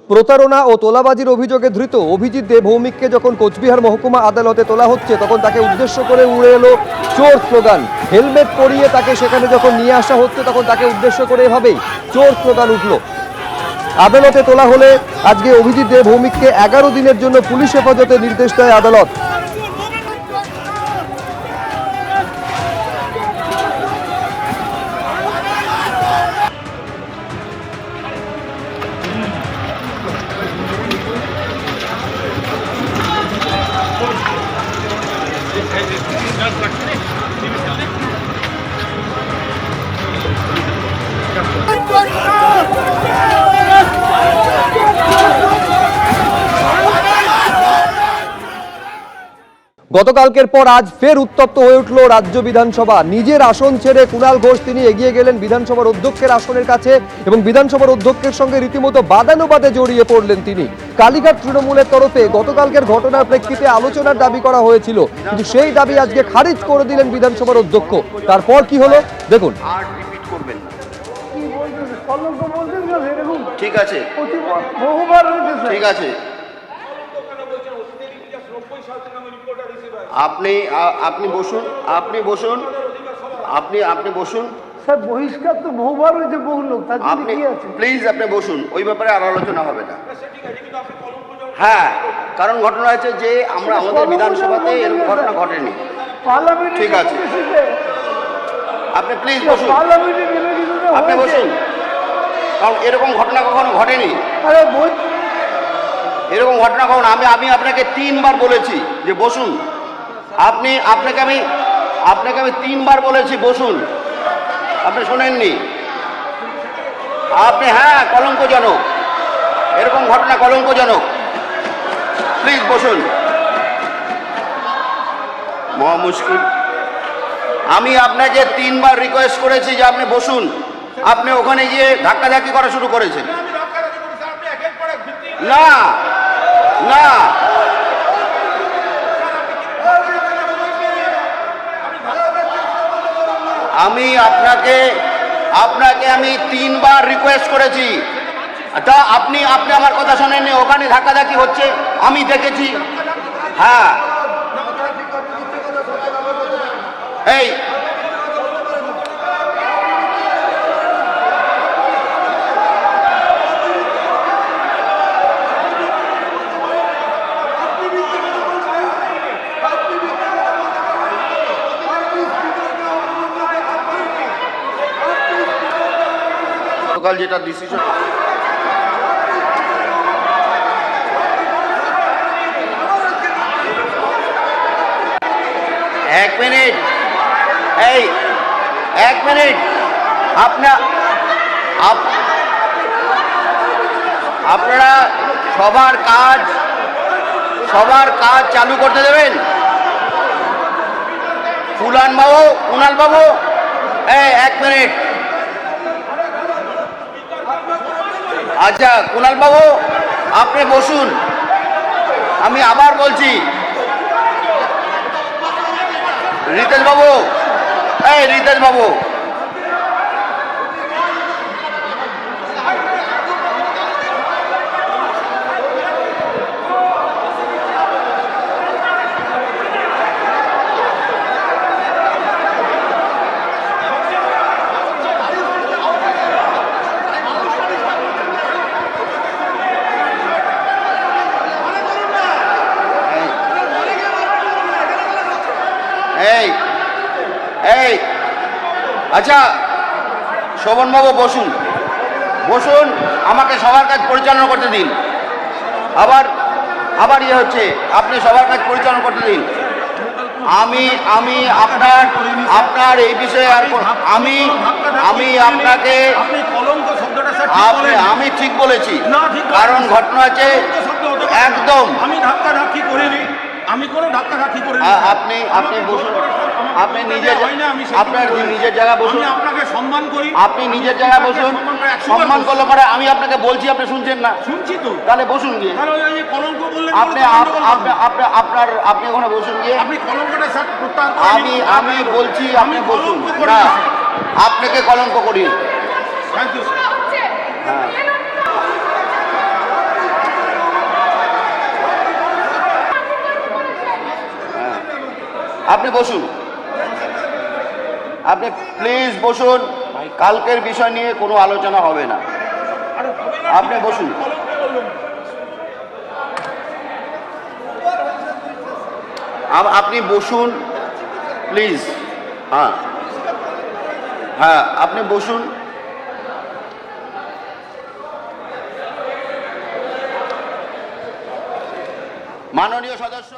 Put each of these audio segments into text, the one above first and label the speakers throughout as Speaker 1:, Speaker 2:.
Speaker 1: প্রতারণা ও তোলাবাজির অভিযোগে ধৃত অভিজিৎ দে ভৌমিককে যখন কোচবিহার মহকুমা আদালতে তোলা হচ্ছে তখন তাকে উদ্দেশ্য করে উড়ে এলো চোর স্লোগান। হেলমেট পরিয়ে তাকে সেখানে যখন নিয়ে আসা হচ্ছে তখন তাকে উদ্দেশ্য করে এভাবেই চোর স্লোগান উঠল। আদালতে তোলা হলে আজকে অভিজিৎ দে ভৌমিককে 11 দিনের জন্য পুলিশ হেফাজতে নির্দেশ দেয় আদালত। গতকালকের পর আজ ফের উত্তপ্ত হয়ে উঠল রাজ্য বিধানসভা। নিজের আসন ছেড়ে কুণাল ঘোষ তিনি এগিয়ে গেলেন বিধানসভার অধ্যক্ষের আসনের কাছে এবং বিধানসভার অধ্যক্ষের সঙ্গে রীতিমতো বাদানুবাদে জড়িয়ে পড়লেন তিনি। কালীঘাট তৃণমূলের তরফে গতকালকের ঘটনার প্রেক্ষিতে আলোচনার দাবি করা হয়েছিল, কিন্তু সেই দাবি আজকে খারিজ করে দিলেন বিধানসভার অধ্যক্ষ। তারপর কি হলো দেখুন।
Speaker 2: ঠিক আছে, ঠিক আছে, আপনি বসুন, আপনি বসুন, আপনি বসুন।
Speaker 3: স্যার বহিষ্কার তো বহুবার হয়েছে, বহু লোক, তার জন্য
Speaker 2: আপনি
Speaker 3: কি আছে?
Speaker 2: প্লিজ আপনি বসুন, ওই ব্যাপারে আর আলোচনা হবে না। হ্যাঁ, কারণ ঘটনা হয়েছে যে আমরা আমাদের বিধানসভাতে এরকম ঘটনা ঘটেনি। ঠিক আছে, আপনি প্লিজ বসুন, আপনি বসুন, কারণ এরকম ঘটনা কখনো ঘটেনি। এরকম ঘটনা কখনো আমি আপনাকে 3 বার বলেছি যে বসুন। আপনাকে আমি 3 বার বলেছি বসুন, আপনি শোনেননি। হ্যাঁ, কলঙ্কজনক, এরকম ঘটনা কলঙ্কজনক। প্লিজ বসুন। মহা মুশকিল, আমি আপনাকে 3 বার রিকোয়েস্ট করেছি যে আপনি বসুন, আপনি ওখানে গিয়ে ধাক্কাধাক্কি করা শুরু করেছেন। না না, আমি আপনাকে আমি 3 বার রিকোয়েস্ট করেছি, তা আপনি আমার কথা শোনেননি। ওখানে ধাক্কাধাক্কি হচ্ছে আমি দেখেছি। হ্যাঁ, এই যেটা ডিসিশন, এক মিনিট, আপনারা সবার কাজ চালু করতে দেবেন। কুণাল বাবু, এক মিনিট। আচ্ছা কুণাল বাবু, আপনি বসুন। আমি আবার বলছি, রিতেশ বাবু, আচ্ছা শোভনবাবু বসুন, আমাকে সবার কাজ পরিচালনা করতে দিন। আবার ইয়ে হচ্ছে, আপনি সবার কাজ পরিচালনা করতে দিন। আমি আপনার এই বিষয়ে আর আমি আপনাকে আমি ঠিক বলেছি, কারণ ঘটনা আছে একদম।
Speaker 4: আমি ধাক্কাধাক্কি করিনি, আমি কোনো ধাক্কাধাক্কি করিনি।
Speaker 2: আপনি বসুন, আপনি আপনার নিজের জায়গা বসুন।
Speaker 4: আপনাকে সম্মান করি,
Speaker 2: আপনি নিজের জায়গা বসুন। সম্মান করলে পরে আমি আপনাকে বলছি, আপনি শুনছেন না?
Speaker 4: শুনছি তো,
Speaker 2: তাহলে বসুন গিয়ে।
Speaker 4: কলঙ্ক বললেন
Speaker 2: আপনি ওখানে বসুন গিয়ে।
Speaker 4: আপনি কলঙ্কটা স্যার প্রত্যাহার,
Speaker 2: আমি বলছি আপনি বসুন না, আপনাকে কলঙ্ক করি।
Speaker 4: Thank you.
Speaker 2: হ্যাঁ, আপনি বসুন, আপনি প্লিজ বসুন। কালকের বিষয় নিয়ে কোনো আলোচনা হবে না, আপনি বসুন। আপনি বসুন প্লিজ। হ্যাঁ হ্যাঁ, আপনি বসুন। মাননীয় সদস্য,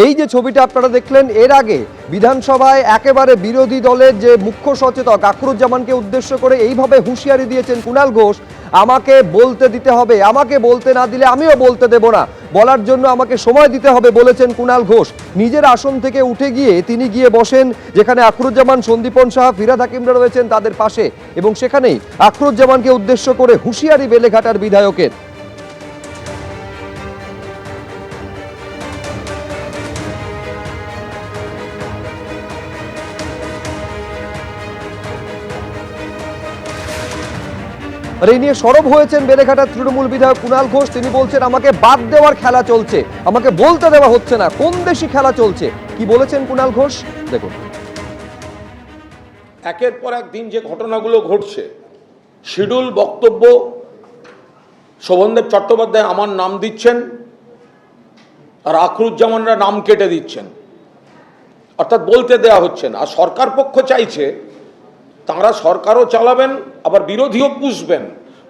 Speaker 1: এই যে ছবিটা আপনারা দেখলেন, এর আগে বিধানসভায় একেবারে বিরোধী দলের যে মুখ্য সচেতক আখরুজ্জামানকে উদ্দেশ্য করে এইভাবে হুঁশিয়ারি দিয়েছেন কুণাল ঘোষ, আমাকে বলতে দিতে হবে, আমাকে বলতে না দিলে আমিও বলতে দেব না, বলার জন্য আমাকে সময় দিতে হবে বলেছেন কুণাল ঘোষ। নিজের আসন থেকে উঠে গিয়ে তিনি গিয়ে বসেন যেখানে আখরুজ্জামান, সন্দীপন সাহা, ফিরহাদ হাকিমরা রয়েছেন তাদের পাশে, এবং সেখানেই আখরুজ্জামানকে উদ্দেশ্য করে হুঁশিয়ারি বেলেঘাটার বিধায়কের। আর এই নিয়ে সরব হয়েছেন বেলেঘাটার তৃণমূল বিধায়ক কুণাল ঘোষ। তিনি বলছেন আমাকে বাদ দেওয়ার খেলা চলছে, আমাকে বলতে দেওয়া হচ্ছে না, কোন দেশি খেলা চলছে। কি বলেছেন কুণাল ঘোষ দেখুন।
Speaker 4: একের পর এক দিন যে ঘটনাগুলো ঘটছে, শিডিউল বক্তব্য শোভনদেব চট্টোপাধ্যায় আমার নাম দিচ্ছেন আর আখরুজ্জামানরা নাম কেটে দিচ্ছেন, অর্থাৎ বলতে দেয়া হচ্ছে না। আর সরকার পক্ষ চাইছে তাঁরা সরকারও চালাবেন আবার বিরোধীও পুষবেন।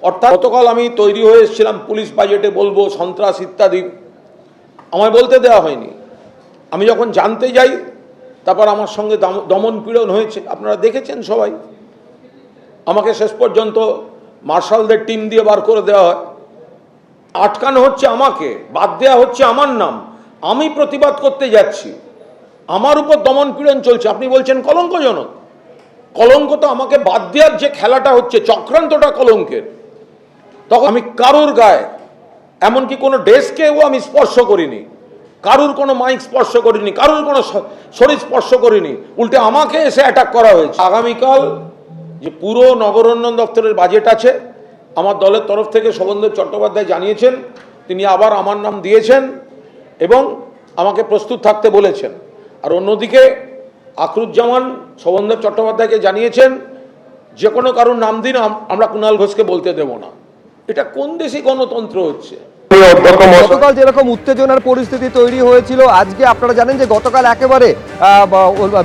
Speaker 4: অর্থাৎ গতকাল আমি তৈরি হয়ে এসেছিলাম পুলিশ বাজেটে বলবো সন্ত্রাস ইত্যাদি, আমায় বলতে দেওয়া হয়নি। আমি যখন জানতে যাই তারপর আমার সঙ্গে দমন পীড়ন হয়েছে, আপনারা দেখেছেন সবাই। আমাকে শেষ পর্যন্ত মার্শালদের টিম দিয়ে বার করে দেওয়া হয়, আটকানো হচ্ছে আমাকে, বাদ দেওয়া হচ্ছে আমার নাম। আমি প্রতিবাদ করতে যাচ্ছি, আমার উপর দমন পীড়ন চলছে। আপনি বলছেন কলঙ্কজনক, কলঙ্ক তো আমাকে বাদ দেওয়ার যে খেলাটা হচ্ছে, চক্রান্তটা কলঙ্কের। তখন আমি কারুর গায়ে, এমনকি কোনো ডেস্কেও আমি স্পর্শ করিনি, কারুর কোনো মাইক স্পর্শ করিনি, কারুর কোনো শরীর স্পর্শ করিনি, উল্টে আমাকে এসে অ্যাটাক করা হয়েছে। আগামীকাল যে পুরো নগরোন্নয়ন দপ্তরের বাজেট আছে, আমার দলের তরফ থেকে শোভনদেব চট্টোপাধ্যায় জানিয়েছেন তিনি আবার আমার নাম দিয়েছেন এবং আমাকে প্রস্তুত থাকতে বলেছেন। আর অন্যদিকে আখরুজ্জামান শোভনদেব চট্টোপাধ্যায়কে জানিয়েছেন যে কোনো কারোর নাম দিন, আমরা কুণাল ঘোষকে বলতে দেব না। এটা কোন দেশে গণতন্ত্র হচ্ছে?
Speaker 1: গতকাল যেরকম উত্তেজনার পরিস্থিতি তৈরি হয়েছিল, আজকে আপনারা জানেন যে গতকাল একেবারে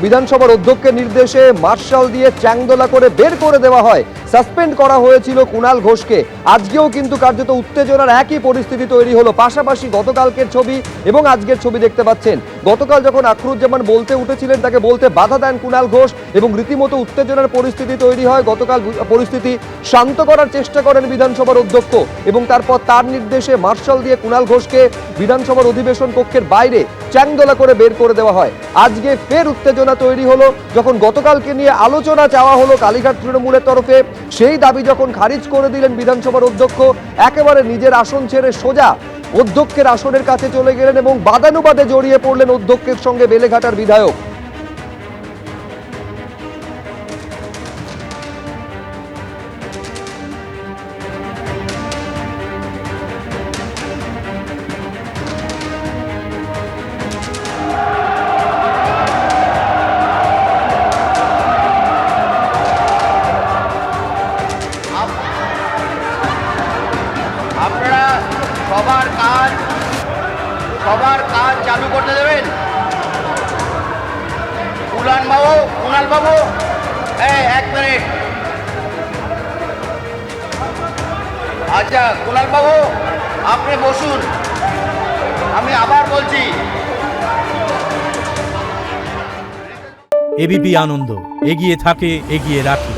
Speaker 1: বিধানসভার অধ্যক্ষের নির্দেশে মার্শাল দিয়ে চ্যাংদোলা করে বের করে দেওয়া হয়, সাসপেন্ড করা হয়েছিল কুণাল ঘোষকে। আজকেও কিন্তু কার্যত উত্তেজনার একই পরিস্থিতি তৈরি হলো। পাশাপাশি গতকালকের ছবি এবং আজকের ছবি দেখতে পাচ্ছেন। গতকাল যখন আখরুজ্জামান বলতে উঠেছিলেন তাকে বলতে বাধা দেন কুণাল ঘোষ এবং রীতিমতো উত্তেজনার পরিস্থিতি তৈরি হয়। গতকাল পরিস্থিতি শান্ত করার চেষ্টা করেন বিধানসভার অধ্যক্ষ এবং তারপর তার নির্দেশে মার্শাল দিয়ে কুণাল ঘোষকে বিধানসভার অধিবেশন কক্ষের বাইরে চ্যাংদোলা করে বের করে দেওয়া হয়। আজকে ফের উত্তেজনা তৈরি হলো যখন গতকালকে নিয়ে আলোচনা চাওয়া হলো কালীঘাট তৃণমূলের তরফে। সেই দাবি যখন খারিজ করে দিলেন বিধানসভার অধ্যক্ষ, একেবারে নিজের আসন ছেড়ে সোজা অধ্যক্ষের আসনের কাছে চলে গেলেন এবং বাদানুবাদে জড়িয়ে পড়লেন অধ্যক্ষের সঙ্গে বেলেঘাটার বিধায়ক।
Speaker 2: আপনারা সবার কাজ চালু করতে দেবেন। কুণাল বাবু, এক মিনিট। আচ্ছা কুণাল বাবু আপনি বসুন, আমি আবার বলছি।
Speaker 5: এবিপি আনন্দ, এগিয়ে থাকে, এগিয়ে রাখে।